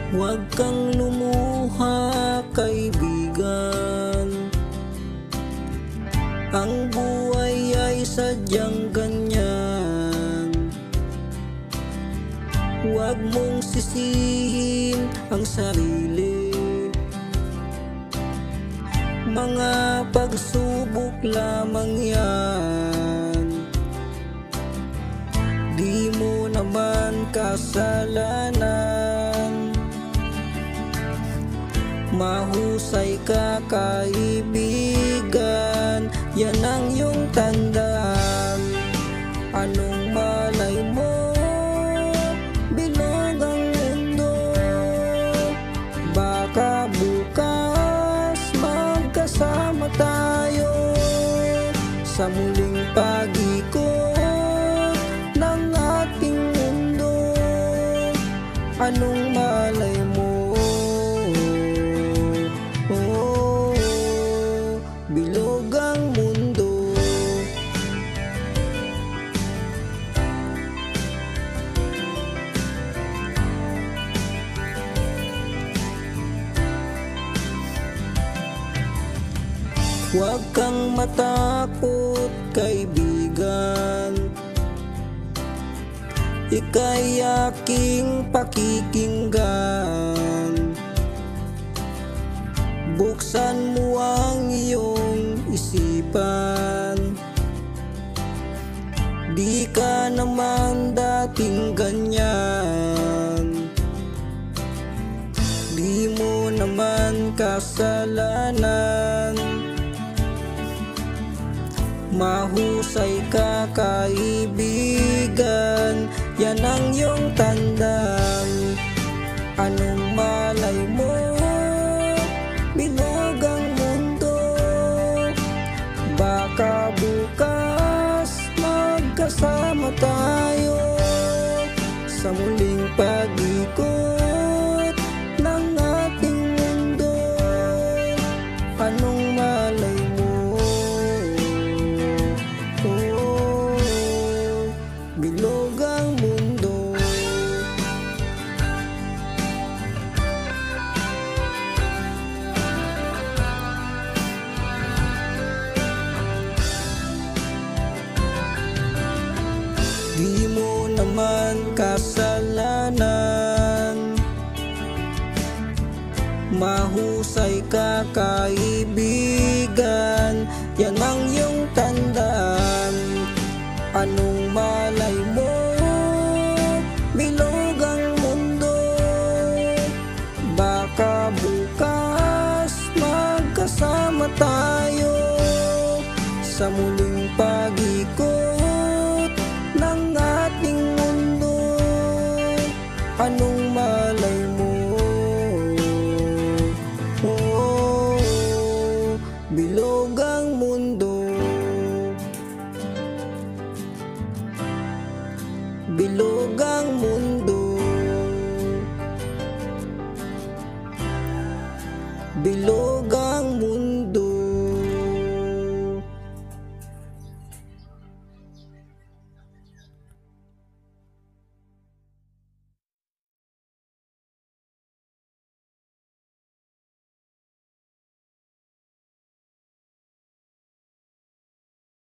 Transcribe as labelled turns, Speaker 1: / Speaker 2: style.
Speaker 1: Huwag kang lumuha, kaibigan. Ang buhay ay sadyang ganyan. Huwag mong sisihin ang sarili. Mga pagsubok lamang yan. Di mo naman kasalanan. Mahusay ka, kaibigan, yan ang iyong tandaan. Anong malay mo, bilog ang mundo. Baka bukas magkasama tayo sa muling pag-ikot ng ating mundo. Anong malay mo, bilog ang mundo. Huwag kang matakot, kaibigan. Ika'y aking pakikinggan. Buksan mo ang iyong isipan. Di ka naman dating ganyan. Di mo naman kasalanan. Mahusay ka, kaibigan, yan ang iyong tandaan. Anong malay mo, bilog ang mundo. Baka bukas magkasama tayo sa muling pag-ikot ng ating mundo. Anong malay mo, bilog ang mundo. Di mo naman kasalanan. Mahusay ka, kaibigan, yan ang iyong tandaan. Anong malay mo, bilog ang mundo. Baka bukas magkasama tayo sa muling pag-ikot ng ating mundo. Anong malay mo, bilog ang mundo. Bilog ang mundo. Bilog ang